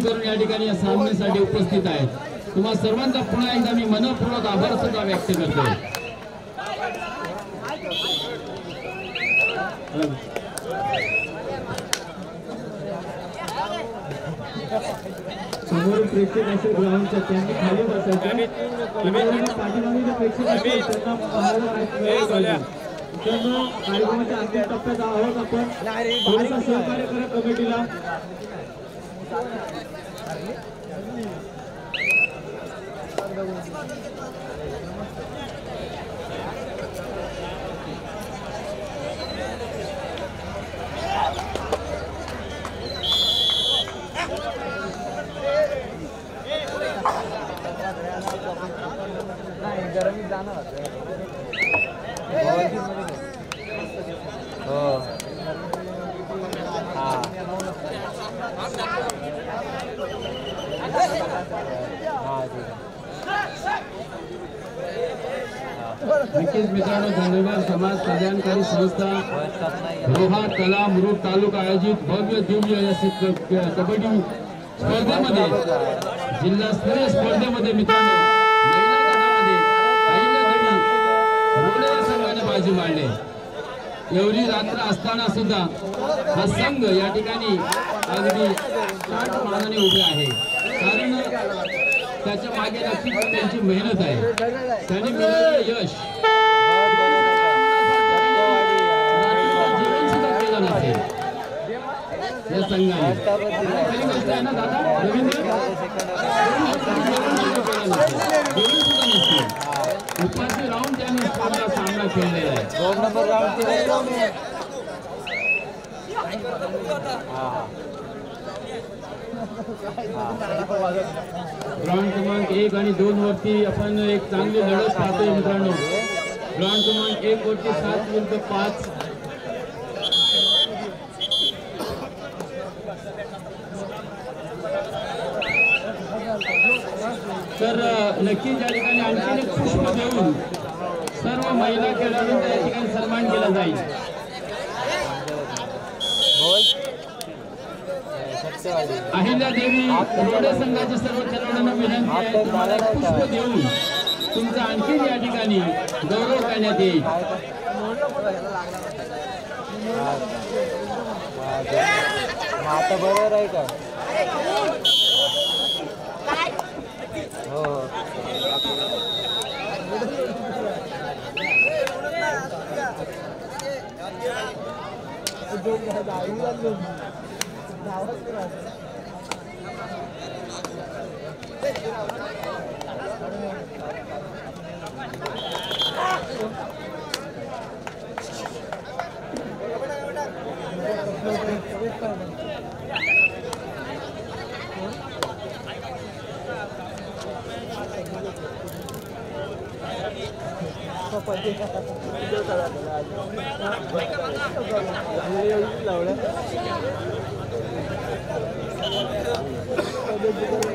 करून या ठिकाणी या सामन्यासाठी उपस्थित आहेत. तुम्हा सर्वांचा पुन्हा एकदा मी मनपूर्वक आभार सुद्धा व्यक्त करतो. समोर प्रेक्षक असेल ग्राउंडच्या त्यांनी खाली बसायचं. पाठीमागे प्रेक्षक असतील त्यांना पाहायला कार्यक्रमाच्या अंतिम टप्प्यात आहोत आपण. थोडंसं सहकार्य करा कमिटीला. गरमी जाणार नक्कीच मित्रांनो, धन्यवाद. समाज कल्याणकारी संस्था रोहा तला मुरुड तालुका आयोजित भव्य दिव्य या कबड्डी स्पर्धेमध्ये जिल्हास्तरीय स्पर्धेमध्ये मित्रांनो महिला गटामध्ये अहिल्यादेवी रोडे या संघाने बाजी मारली. एवढी रात्र असताना सुद्धा हा संघ या ठिकाणी अगदी ताठ मानाने उभे आहे. कारण त्याच्या मागे नक्कीच त्यांची मेहनत आहे. त्यांनी मिळालेलं यश जीवन सुद्धा केलं नसेल या संघाने. जीवन सुद्धा नसते. उपाशी राहून त्यांनी सामना खेळलेला आहे. 2 नंबर राऊंड ग्राउंड क्रमांक 1 आणि 2 वरती आपण एक चांगली लढत पाहतोय मित्रांनो. ग्राउंड क्रमांक 1 वरती 7 विरुद्ध 5. तर नक्कीच या ठिकाणी आणखी एक पुष्प देऊन सर्व महिला खेळाडूंचा या ठिकाणी सन्मान केला जाईल. अहिल्यादेवी रोडे संघाच्या सर्व खेळाडूंना विनंती आहे, तुम्हाला एक पुष्प देऊन तुमचा आणखी या ठिकाणी गौरव करण्यात येईल. आता बरोबर आहे का? हो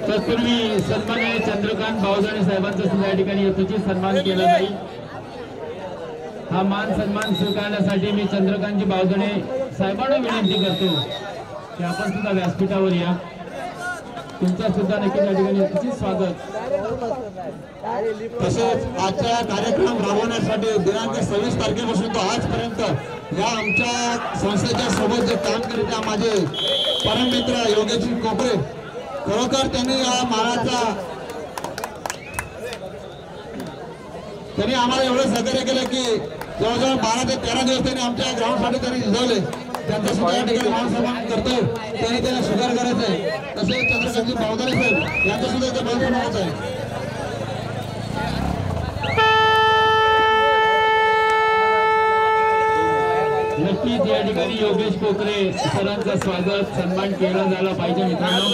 तत्पूर्वी सन्माननीय चंद्रकांत बावजाणे साहेबांचा सुद्धा या ठिकाणी यथोचित सन्मान केला जाईल. हा मान सन्मान स्वीकारण्यासाठी मी चंद्रकांतजी बावजाणे साहेबांना विनंती करतो की आपण सुद्धा व्यासपीठावर या. तुमचा सुद्धा नक्की या ठिकाणी यथोचित स्वागत. तसेच आजचा कार्यक्रम राबवण्यासाठी दिनांक 26 तारखेपासून तो आजपर्यंत या आमच्या संस्थेच्या सोबत जे काम करत माझे परममित्र योगेश कोपरे, खरोखर त्यांनी या मानाचा आम्हाला एवढं सहकार्य केलं की जवळजवळ 12 ते 13 दिवस त्यांनी आमच्या ग्राउंडसाठी त्यांनी झिजवले. त्यांचा सुद्धा या ठिकाणी मान सन्मान करतो. त्यांनी त्यांना स्वीकार करायचा आहे. तसेच चंद्रकांतजी बावजाणे साहेब यांचा सुद्धा इथे मान सन्मानाचा आहे. नक्कीच या ठिकाणी योगेश कोकरे सरांचा स्वागत सन्मान केला झाला पाहिजे. मित्रांनो,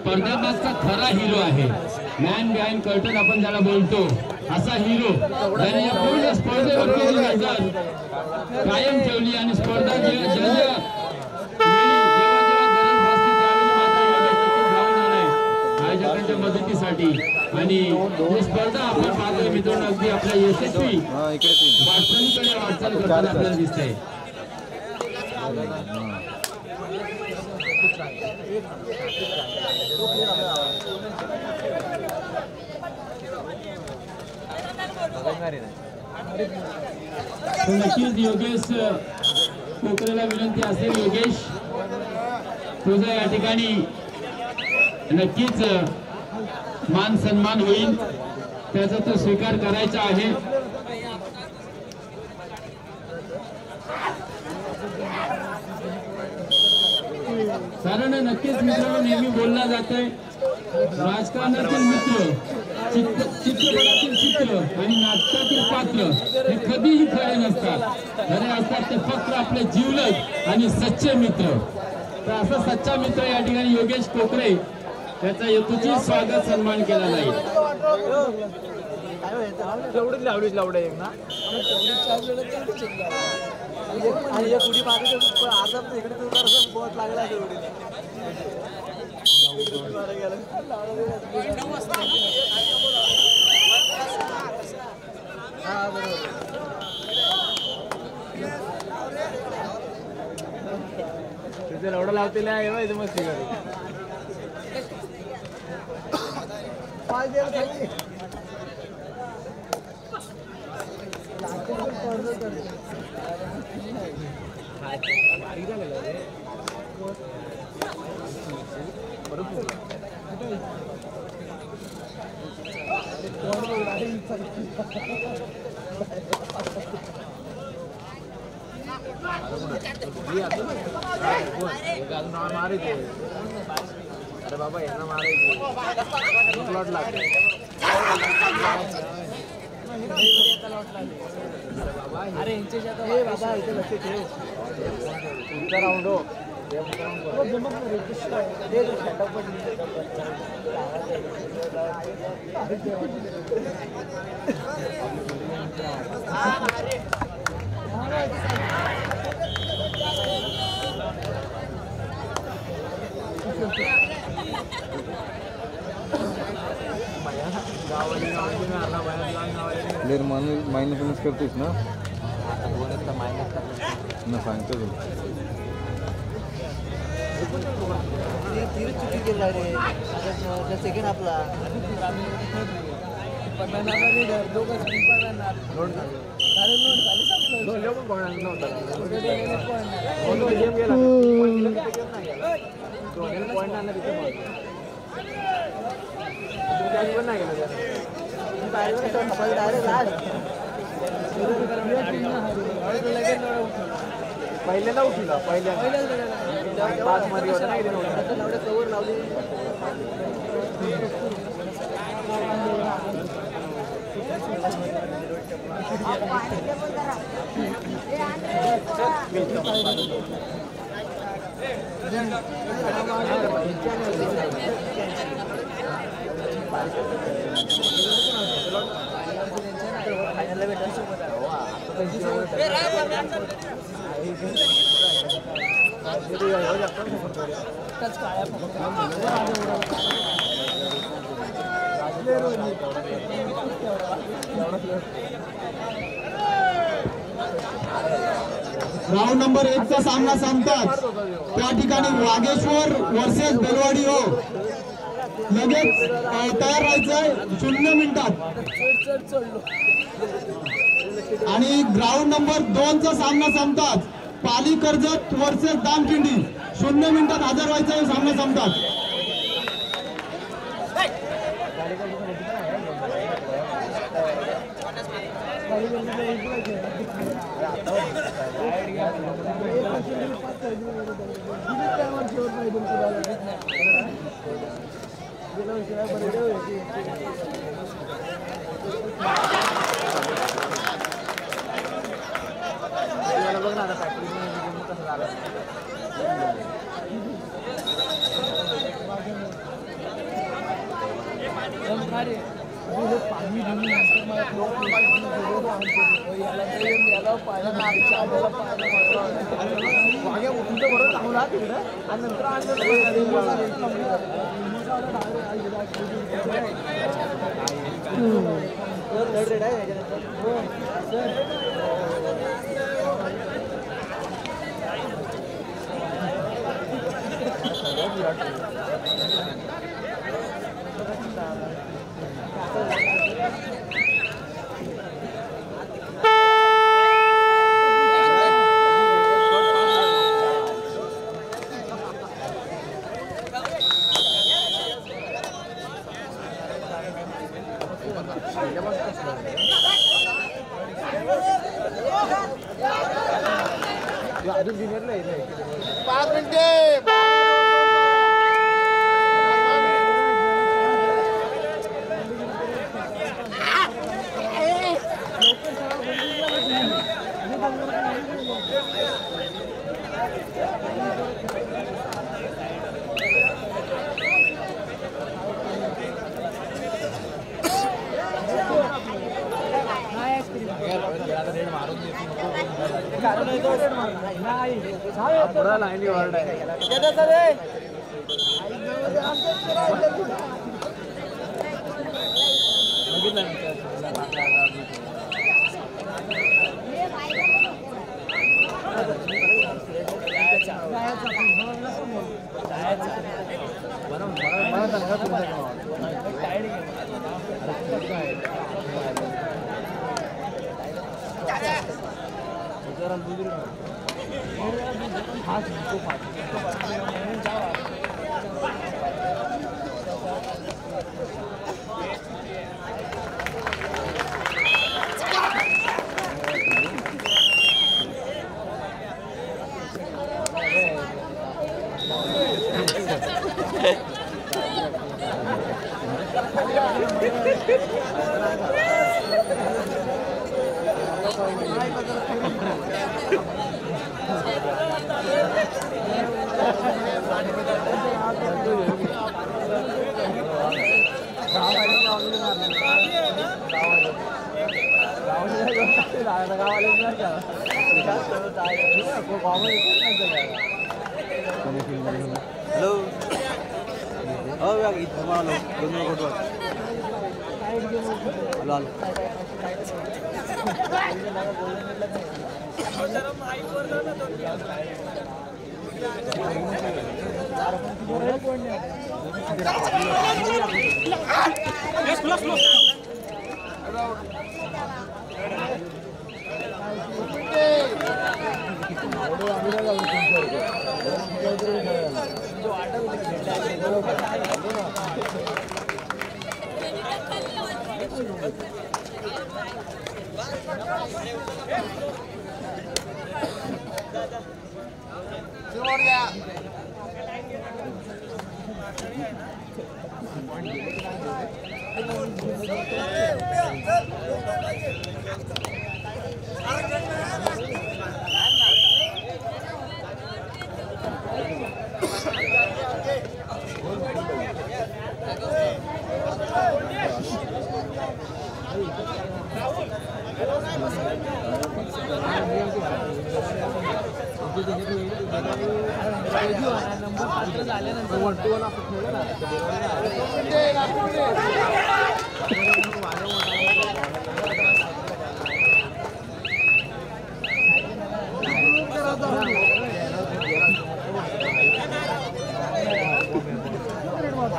पडद्यामागचा खरा हिरो आहे. मॅन बिहाइंड कर्टन आपण ज्याला बोलतो, असा हिरो त्याने या पूर्ण स्पर्धेवर केली नजर कायम ठेवली आणि स्पर्धा जेव्हा गरज भासते त्यावेळी मात्र योगेश धावून आलाय आयोजकांच्या मदतीसाठी. आणि ही स्पर्धा आपण पाहतोय मित्रांनो, अगदी आपल्या यशस्वी वाटचालीकडे वाटचाल करताना आपल्याला दिसतंय. तर नक्कीच योगेश कोकरेला विनंती असेल, योगेश तुझा या ठिकाणी नक्कीच मान सन्मान होईल, त्याचा तो स्वीकार करायचा आहे. कारण नक्कीच मित्रांनो, नेहमी बोलला जातंय राजकारणातील मित्र, चित्रपटातील चित्र आणि नाटकातील पात्र हे कधीही खरे नसतात. खरे असतात ते फक्त आपले जिवलग आणि सच्चे मित्र. तर असा सच्चा मित्र या ठिकाणी योगेश कोकरे, त्याचा यथोचित स्वागत सन्मान केला जाईल. एवढं लावतेलं आहे मस्त अरे बाबा यांना मारायचे प्लॉट लागले. अरे बाबा इथे लक्ष ठेव. पुढचा राऊंड हो. मायनस करतेस ना सांगतो चुकी केला रे सेकंड आपला पहिल्यांदा उठला पहिल्यांदा 5 मध्ये होता नाही कवर लावली. राऊंड नंबर 1 चा सामना संपतात त्या ठिकाणी वागेश्वर वर्सेस बेलवाडी हो. लगेच तयार राहायचंय 0 मिनिटात. आणि ग्राउंड नंबर 2 चा सामना संपतात पाली कर्जत वर्सेस दामखिंडी 0 मिनिटात हजर व्हायचंय. सामना संपतात. अजून दिनेरला येईल 5 मिनिटे लाईनी वर्ड आहे हॅलो हो इथं मला फोटो हॅलो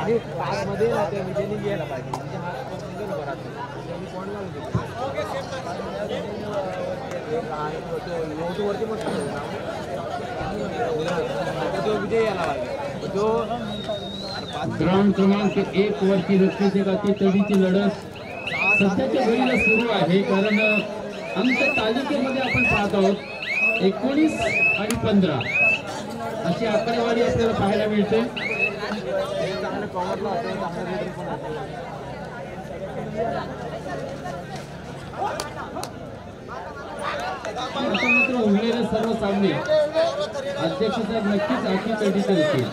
मध्ये घ्यायला पाहिजे वरती विजय यायला पाहिजे जो ग्राउंड क्रमांक 1 वरती रस्त्याच्या गाठी तडीची लढत सध्याच्या वेळेला सुरू आहे, कारण अंक तालिकेमध्ये आपण पाहत आहोत 19 आणि 15 अशी आकडेवारी आपल्याला पाहायला मिळते. आता मात्र उरलेले सर्व सामने अध्यक्ष साहेब नक्कीच आखी तडी करतील,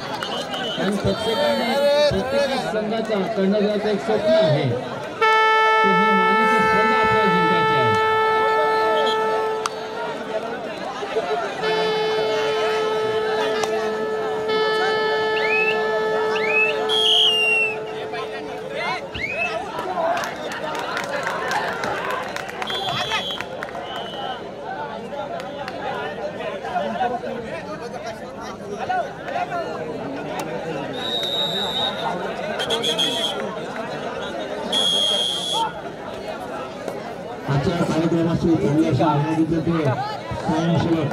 कारण प्रत्येक संघाचा कर्णधाराचं एक स्वप्न आहे की ही मालिका स्पर्धा आपल्याला जिंकायची आहे. आजच्या कार्यक्रमाची चांगली अशी आनंदित स्वयंसेवक